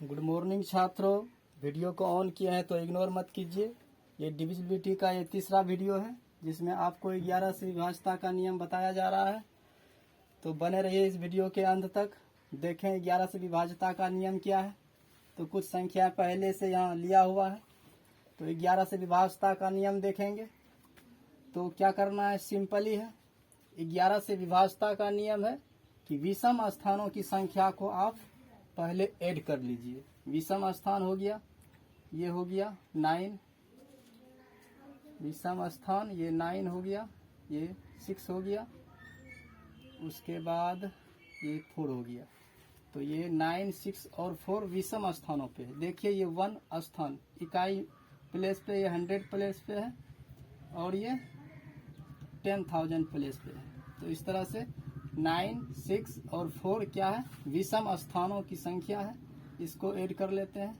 Good morning छात्रों। Video को on किया है तो इग्नोर मत कीजिए। ये डिविजिबिलिटी का ये तीसरा वीडियो है जिसमें आपको 11 से विभाज्यता का नियम बताया जा रहा है। तो बने रहिए इस वीडियो के अंत तक। देखें 11 से विभाज्यता का नियम क्या है। तो कुछ संख्या पहले से यहाँ लिया हुआ है। तो 11 से विभाज्यता का नियम देखेंगे तो क्या करना है, सिंपल ही है। 11 से विभाज्यता का नियम है कि विषम स्थानों की संख्या को आप पहले ऐड कर लीजिए। विषम स्थान हो गया, ये हो गया 9, विषम स्थान ये 9 हो गया, ये 6 हो गया, उसके बाद ये 4 हो गया। तो ये 9, 6 और 4 विषम स्थानों पे है। देखिए ये 1 स्थान इकाई प्लेस पे, ये 100 प्लेस पे है और ये 10,000 प्लेस पे है। तो इस तरह से 9, 6 और 4 क्या है, विषम स्थानों की संख्या है। इसको ऐड कर लेते हैं।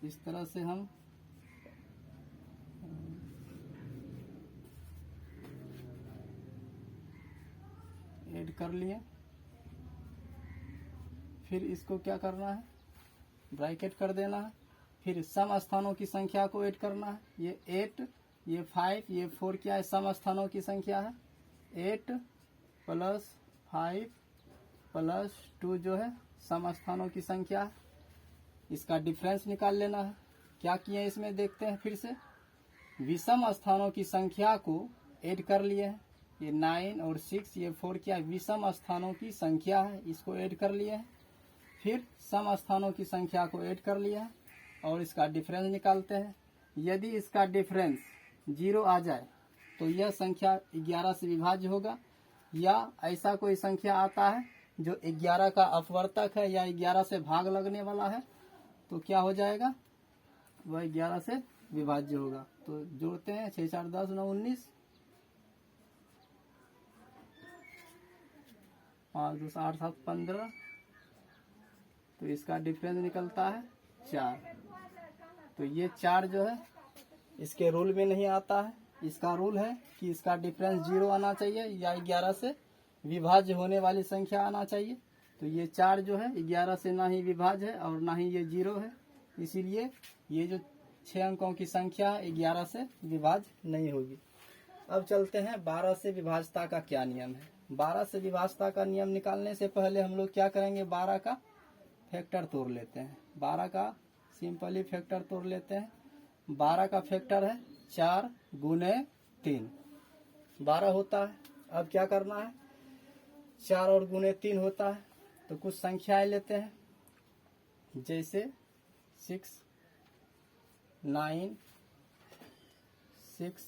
इस तरह से हम ऐड कर लिए। फिर इसको क्या करना है, ब्रैकेट कर देना है। फिर सम स्थानों की संख्या को ऐड करना है। ये 8, ये 5, ये 4 क्या है, सम स्थानों की संख्या है। 8 + 5 + 2 जो है सम स्थानों की संख्या है। इसका डिफरेंस निकाल लेना है। क्या किए इसमें देखते हैं फिर से। विषम स्थानों की संख्या को ऐड कर लिए हैं। ये 9 और 6, ये 4 क्या है, विषम स्थानों की संख्या है। इसको ऐड कर लिए हैं। फिर सम स्थानों की संख्या को ऐड कर लिया है और इसका डिफरेंस निकालते हैं। यदि इसका डिफरेंस 0 आ जाए तो यह संख्या 11 से विभाज्य होगा। या ऐसा कोई संख्या आता है जो 11 का अपवर्तक है या 11 से भाग लगने वाला है तो क्या हो जाएगा, वह 11 से विभाज्य होगा। तो जोड़ते हैं 6, 4, 10, 9, 19, 5, 2, 8, 7, 15। तो इसका डिफरेंस निकलता है 4। तो ये 4 जो है इसके रूल में नहीं आता है। इसका रूल है कि इसका डिफरेंस 0 आना चाहिए या 11 से विभाज्य होने वाली संख्या आना चाहिए। तो ये 4 जो है 11 से ना ही विभाज्य है और ना ही ये 0 है। इसीलिए ये जो 6 अंकों की संख्या है 11 से विभाज्य नहीं होगी। अब चलते हैं 12 से विभाज्यता का क्या नियम है। 12 से विभाज्यता का नियम निकालने से पहले हम लोग क्या करेंगे, 12 का फैक्टर तोड़ लेते हैं। 12 का सिंपली फैक्टर तोड़ लेते हैं। 12 का फैक्टर है 4 × 3, 12 होता है। अब क्या करना है, 4 और × 3 होता है। तो कुछ संख्याएं लेते हैं, जैसे 6, 9, 6,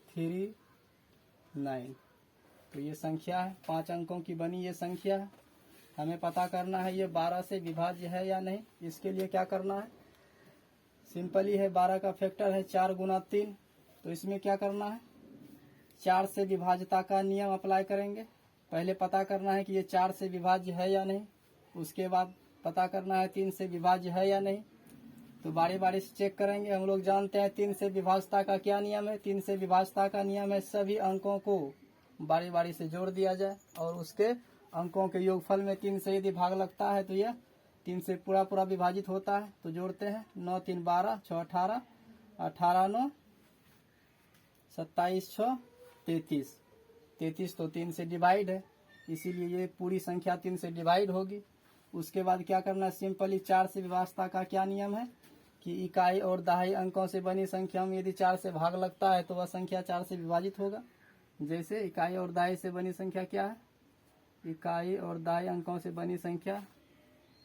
3, 9। तो ये संख्या है, 5 अंकों की बनी ये संख्या है। हमें पता करना है ये 12 से विभाज्य है या नहीं। इसके लिए क्या करना है, सिंपली है। 12 का फैक्टर है 4 × 3। तो इसमें क्या करना है, 4 से विभाज्यता का नियम अप्लाई करेंगे। पहले पता करना है कि ये 4 से विभाज्य है या नहीं। उसके बाद पता करना है 3 से विभाज्य है या नहीं। तो बारी बारी से चेक करेंगे। हम लोग जानते हैं 3 से विभाज्यता का क्या नियम है। 3 से विभाज्यता का नियम है सभी अंकों को बारी बारी से जोड़ दिया जाए और उसके अंकों के योगफल में 3 से यदि भाग लगता है तो यह 3 से पूरा पूरा विभाजित होता है। तो जोड़ते हैं 9, 3, 12, 6, 18, 18, 9, 27, 6, 33। 33 तो 3 से डिवाइड है, इसीलिए ये पूरी संख्या 3 से डिवाइड होगी। उसके बाद क्या करना है, सिंपली 4 से विभाज्यता का क्या नियम है कि इकाई और दहाई अंकों से बनी संख्या में यदि 4 से भाग लगता है तो वह संख्या 4 से विभाजित होगा। जैसे इकाई और दहाई से बनी संख्या क्या है, इकाई और दहाई अंकों से बनी संख्या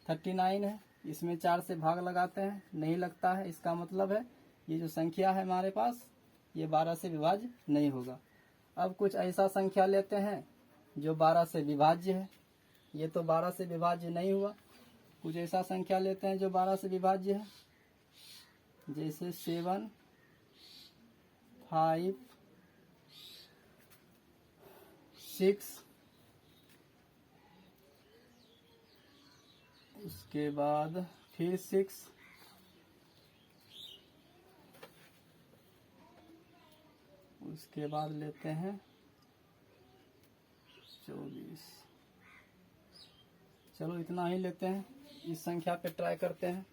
39 है। इसमें 4 से भाग लगाते हैं, नहीं लगता है। इसका मतलब है ये जो संख्या है हमारे पास ये 12 से विभाज्य नहीं होगा। अब कुछ ऐसा संख्या लेते हैं जो 12 से विभाज्य है। ये तो 12 से विभाज्य नहीं हुआ। कुछ ऐसा संख्या लेते हैं जो 12 से विभाज्य है, जैसे 7, 5, 6, उसके बाद फिर 6, उसके बाद लेते हैं 24, चलो इतना ही लेते हैं। इस संख्या पे ट्राई करते हैं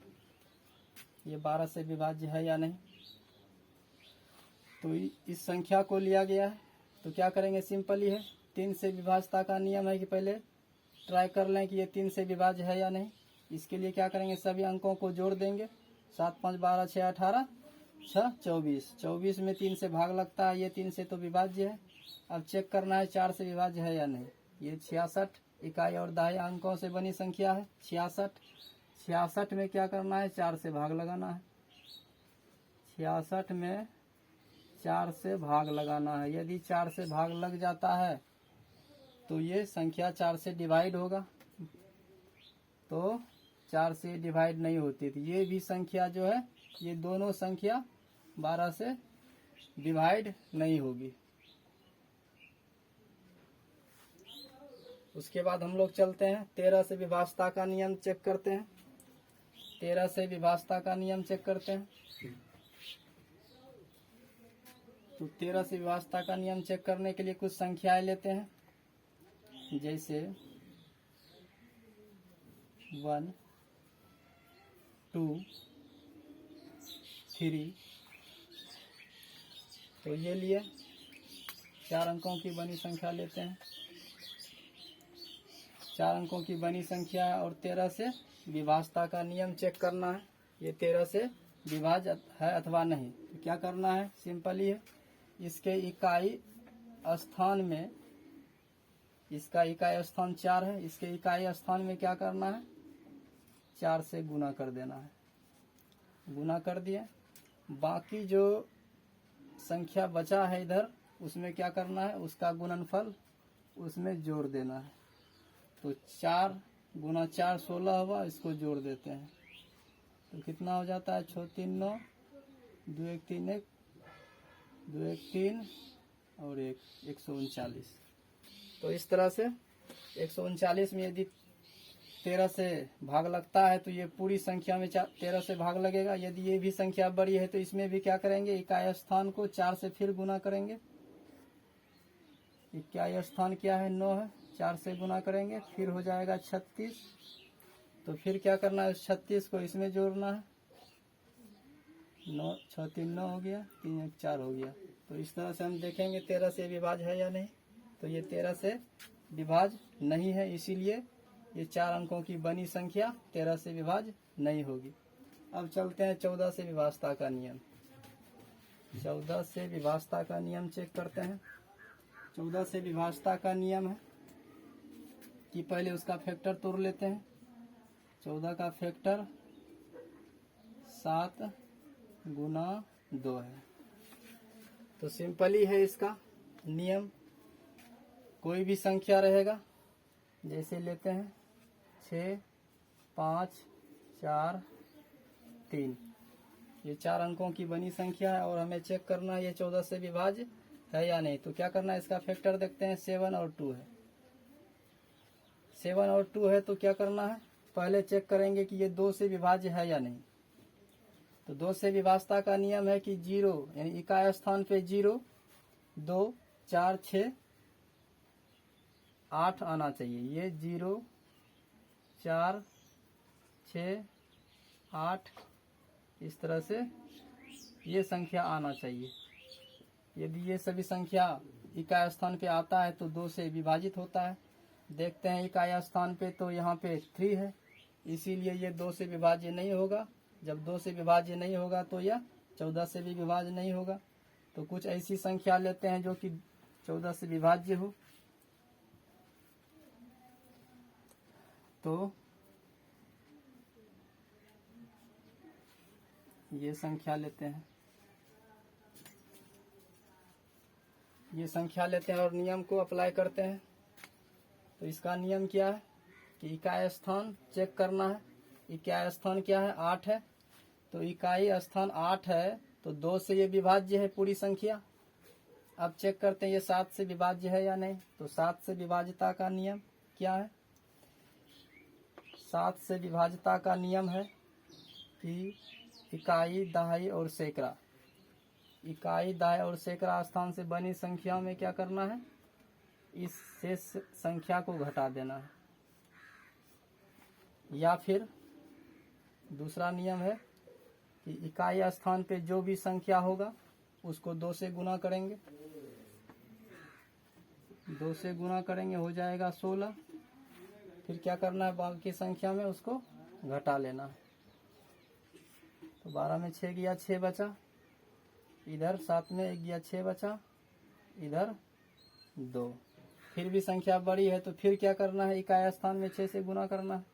ये 12 से विभाज्य है या नहीं। तो इस संख्या को लिया गया है तो क्या करेंगे, सिंपल ही है। 3 से विभाज्यता का नियम है कि पहले ट्राई कर लें कि ये 3 से विभाज्य है या नहीं। इसके लिए क्या करेंगे, सभी अंकों को जोड़ देंगे। 7 5 12 6 18 6 24। 24 में 3 से भाग लगता है, ये 3 से तो विभाज्य है। अब चेक करना है 4 से विभाज्य है या नहीं। ये 66 इकाई और दहाई अंकों से बनी संख्या है। 66 में क्या करना है, 4 से भाग लगाना है। 66 में 4 से भाग लगाना है। यदि 4 से भाग लग जाता है तो ये संख्या 4 से डिवाइड होगा, तो 4 से डिवाइड नहीं होती थी। ये भी संख्या जो है, ये दोनों संख्या 12 से डिवाइड नहीं होगी। उसके बाद हम लोग चलते हैं 13 से विभाज्यता का नियम चेक करते हैं। 13 से विभाज्यता का नियम चेक करते हैं। तो 13 से विभाज्यता का नियम चेक करने के लिए कुछ संख्याएं लेते हैं, जैसे 1 2 3। तो ये लिए 4 अंकों की बनी संख्या लेते हैं। 4 अंकों की बनी संख्या और 13 से विभाज्यता का नियम चेक करना है, ये 13 से विभाज्य है अथवा नहीं। तो क्या करना है, सिंपल ही है। इसके इकाई स्थान में, इसका इकाई स्थान 4 है, इसके इकाई स्थान में क्या करना है, 4 से गुना कर देना है। गुना कर दिए। बाकी जो संख्या बचा है इधर, उसमें क्या करना है, उसका गुणनफल उसमें जोड़ देना है। तो 4 गुना 4 16 हुआ, इसको जोड़ देते हैं तो कितना हो जाता है, 6 3 9 2 1 3 1 2 1 3 और 139। तो इस तरह से 139 में यदि 13 से भाग लगता है तो ये पूरी संख्या में 13 से भाग लगेगा। यदि ये भी संख्या बड़ी है तो इसमें भी क्या करेंगे, इकाई स्थान को 4 से फिर गुना करेंगे। इकाई स्थान क्या है, 9 है, 4 से गुना करेंगे, फिर हो जाएगा 36। तो फिर क्या करना है, 36 को इसमें जोड़ना है। 9 6 3 9 हो गया, 3 1 4 हो गया। तो इस तरह से हम देखेंगे 13 से विभाज्य है या नहीं। तो ये 13 से विभाज्य नहीं है, इसीलिए ये 4 अंकों की बनी संख्या 13 से विभाज्य नहीं होगी। अब चलते हैं 14 से विभाज्यता का नियम। 14 से विभाज्यता का नियम चेक करते हैं। 14 से विभाज्यता का नियम है कि पहले उसका फैक्टर तोड़ लेते हैं। 14 का फैक्टर 7 गुना 2 है। तो सिंपल ही है इसका नियम। कोई भी संख्या रहेगा, जैसे लेते हैं 6 5 4 3। ये 4 अंकों की बनी संख्या है और हमें चेक करना है ये 14 से विभाज्य है या नहीं। तो क्या करना है, इसका फैक्टर देखते हैं। 7 और 2 है। 7 और 2 है तो क्या करना है, पहले चेक करेंगे कि ये 2 से विभाज्य है या नहीं। तो 2 से विभाज्यता का नियम है कि 0 यानी इकाई स्थान पे 0 2 4 6 8 आना चाहिए। ये 0 4 6 8 इस तरह से ये संख्या आना चाहिए। यदि ये सभी संख्या इकाई स्थान पे आता है तो 2 से विभाजित होता है। देखते हैं इकाई स्थान पे, तो यहाँ पे 3 है, इसीलिए ये 2 से विभाज्य नहीं होगा। जब 2 से विभाज्य नहीं होगा तो यह 14 से भी विभाज्य नहीं होगा। तो कुछ ऐसी संख्या लेते हैं जो कि 14 से विभाज्य हो। तो ये संख्या लेते हैं, ये संख्या लेते हैं और नियम को अप्लाई करते हैं। तो इसका नियम क्या है कि इकाई स्थान चेक करना है। इकाई स्थान क्या है, 8 है। तो इकाई स्थान 8 है तो 2 से ये विभाज्य है पूरी संख्या। अब चेक करते हैं ये 7 से विभाज्य है या नहीं। तो 7 से विभाज्यता का नियम क्या है, 7 से विभाज्यता का नियम है कि इकाई दहाई और सैकड़ा, इकाई दहाई और सैकड़ा स्थान से बनी संख्या में क्या करना है, इस शेष संख्या को घटा देना है। या फिर दूसरा नियम है कि इकाई स्थान पे जो भी संख्या होगा उसको 2 से गुना करेंगे, 2 से गुना करेंगे हो जाएगा 16। फिर क्या करना है, बाकी संख्या में उसको घटा लेना है। तो 12 में 6 गया 6 बचा, इधर 7 में 1 गया 6 बचा, इधर 2। फिर भी संख्या बड़ी है तो फिर क्या करना है, इकाई स्थान में 6 से गुना करना है।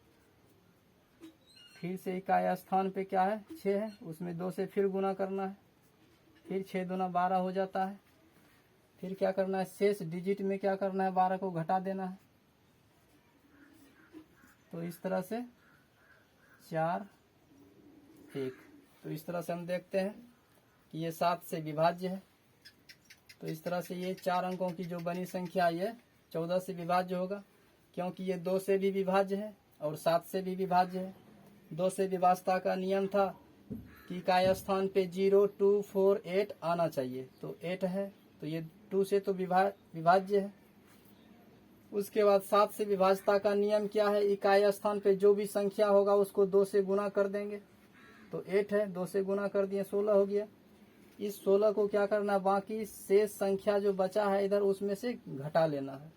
फिर से इकाई स्थान पे क्या है 6 है, उसमें 2 से फिर गुना करना है। फिर 6 दूना 12 हो जाता है। फिर क्या करना है, शेष डिजिट में क्या करना है, 12 को घटा देना है। तो इस तरह से 4 1। तो इस तरह से हम देखते हैं कि ये 7 से विभाज्य है। तो इस तरह से ये 4 अंकों की जो बनी संख्या ये 14 से विभाज्य होगा, क्योंकि ये 2 से भी विभाज्य है और 7 से भी विभाज्य है। 2 से विभाज्यता का नियम था कि इकाई स्थान पे 0 2 4 8 आना चाहिए, तो 8 है, तो ये 2 से तो विभाज्य है। उसके बाद 7 से विभाज्यता का नियम क्या है, इकाई स्थान पे जो भी संख्या होगा उसको 2 से गुना कर देंगे। तो 8 है, 2 से गुना कर दिए 16 हो गया। इस 16 को क्या करना, बाकी शेष संख्या जो बचा है इधर उसमें से घटा लेना है।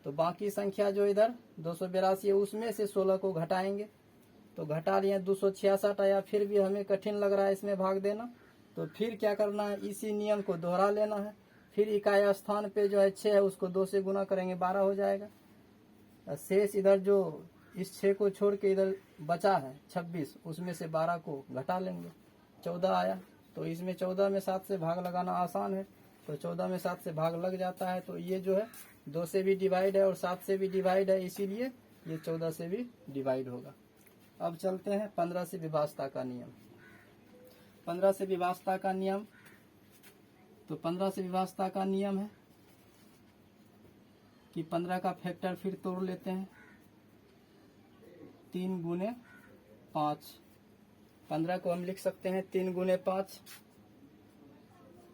तो बाकी संख्या जो इधर 282 है उसमें से 16 को घटाएंगे। तो घटा लिए 266 आया। फिर भी हमें कठिन लग रहा है इसमें भाग देना, तो फिर क्या करना है, इसी नियम को दोहरा लेना है। फिर इकाई स्थान पे जो है 6 है उसको 2 से गुना करेंगे 12 हो जाएगा। शेष इधर जो इस 6 को छोड़ के इधर बचा है 26, उसमें से 12 को घटा लेंगे, 14 आया। तो इसमें 14 में 7 से भाग लगाना आसान है, तो 14 में 7 से भाग लग जाता है। तो ये जो है 2 से भी डिवाइड है और 7 से भी डिवाइड है, इसीलिए ये 14 से भी डिवाइड होगा। अब चलते हैं 15 से विभाज्यता का नियम। 15 से विभाज्यता का नियम, तो 15 से विभाज्यता का नियम है कि 15 का फैक्टर फिर तोड़ लेते हैं, 3 गुने 5। 15 को हम लिख सकते हैं 3 गुने 5,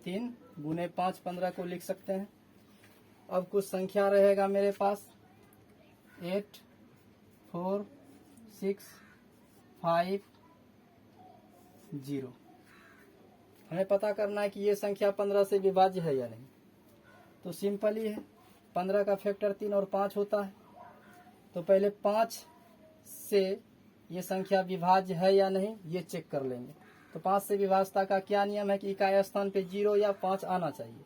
3 गुने 5 15 को लिख सकते हैं। अब कुछ संख्या रहेगा मेरे पास 8 4 6 5 0। हमें पता करना है कि ये संख्या 15 से विभाज्य है या नहीं। तो सिंपल ही है, 15 का फैक्टर 3 और 5 होता है। तो पहले 5 से ये संख्या विभाज्य है या नहीं ये चेक कर लेंगे। तो 5 से विभाज्यता का क्या नियम है कि इकाई स्थान पे 0 या 5 आना चाहिए।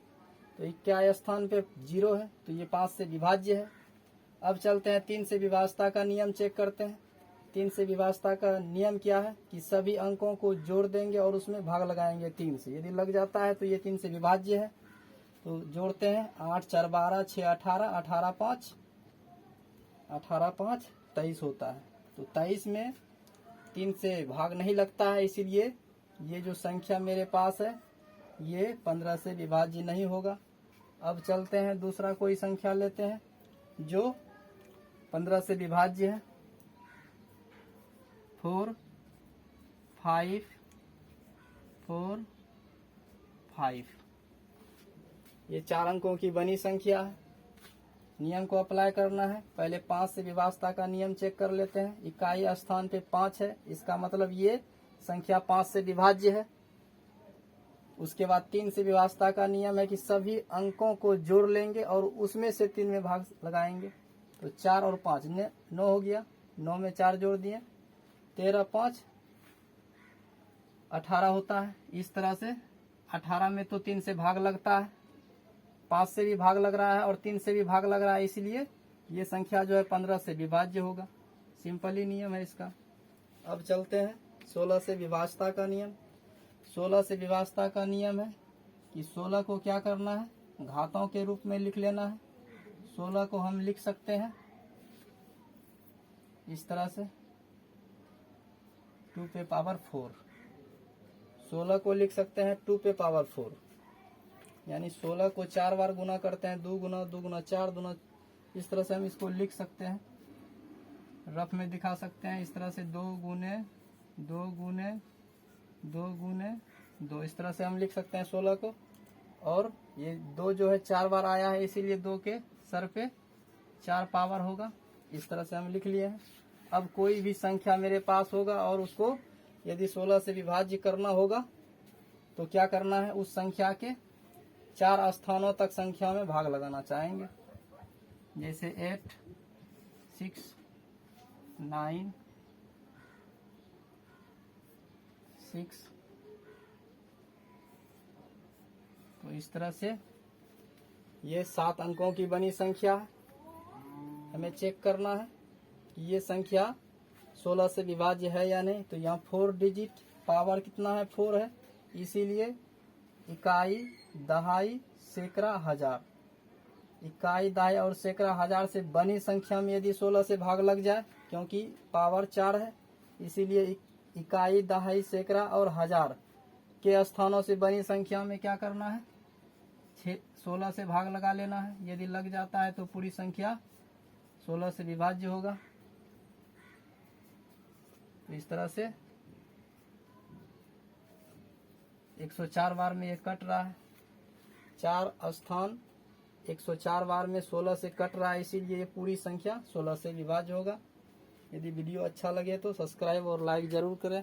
तो इकाई स्थान पे 0 है तो ये 5 से विभाज्य है। अब चलते हैं 3 से विभाज्यता का नियम चेक करते हैं। 3 से विभाज्यता का नियम क्या है कि सभी अंकों को जोड़ देंगे और उसमें भाग लगाएंगे 3 से। यदि लग जाता है तो ये 3 से विभाज्य है। तो जोड़ते हैं 8 4 12 6 18 18 5 23 होता है। तो 23 में 3 से भाग नहीं लगता है, इसीलिए ये जो संख्या मेरे पास है ये 15 से विभाज्य नहीं होगा। अब चलते हैं दूसरा कोई संख्या लेते हैं जो 15 से विभाज्य है। 4 5 4 5, ये 4 अंकों की बनी संख्या है। नियम को अप्लाई करना है। पहले 5 से विभाज्यता का नियम चेक कर लेते हैं। इकाई स्थान पे 5 है, इसका मतलब ये संख्या 5 से विभाज्य है। उसके बाद 3 से विभाज्यता का नियम है कि सभी अंकों को जोड़ लेंगे और उसमें से 3 में भाग लगाएंगे। तो 4 और 5 9 हो गया, 9 में 4 जोड़ दिए, 13 5 18 होता है। इस तरह से 18 में तो 3 से भाग लगता है, 5 से भी भाग लग रहा है और 3 से भी भाग लग रहा है, इसलिए ये संख्या जो है 15 से विभाज्य होगा। सिंपल ही नियम है इसका। अब चलते हैं 16 से विभाज्यता का नियम। 16 से विभाज्यता का नियम है कि 16 को क्या करना है, घातों के रूप में लिख लेना है। 16 को हम लिख सकते हैं इस तरह से 2 पे पावर 4। 16 को लिख सकते हैं 2 पे पावर 4, यानी 16 को 4 बार गुना करते हैं, 2 गुना 2 गुना 4 गुना, इस तरह से हम इसको लिख सकते हैं। रफ में दिखा सकते हैं इस तरह से 2 गुने 2 गुने 2 गुने 2, इस तरह से हम लिख सकते हैं 16 को। और ये 2 जो है 4 बार आया है, इसीलिए 2 के सर पे 4 पावर होगा, इस तरह से हम लिख लिए हैं। अब कोई भी संख्या मेरे पास होगा और उसको यदि 16 से विभाज्य करना होगा तो क्या करना है, उस संख्या के 4 स्थानों तक संख्या में भाग लगाना चाहेंगे। जैसे 8, 6, 9, 6। तो इस तरह से ये 7 अंकों की बनी संख्या है। हमें चेक करना है कि ये संख्या 16 से विभाज्य है या नहीं। तो यहाँ 4 डिजिट, पावर कितना है, 4 है, इसीलिए इकाई, दहाई, सैकड़ा, हजार। इकाई, दहाई और सैकड़ा, हजार से बनी संख्या में यदि 16 से भाग लग जाए, क्योंकि पावर 4 है, इसीलिए इकाई, दहाई, सैकड़ा और हजार के स्थानों से बनी संख्या में क्या करना है, 16 से भाग लगा लेना है। यदि लग जाता है तो पूरी संख्या 16 से विभाज्य होगा। तो इस तरह से 104 बार में ये कट रहा है। 4 स्थान 104 बार में 16 से कट रहा है, इसीलिए ये पूरी संख्या 16 से विभाज्य होगा। यदि वीडियो अच्छा लगे तो सब्सक्राइब और लाइक जरूर करें।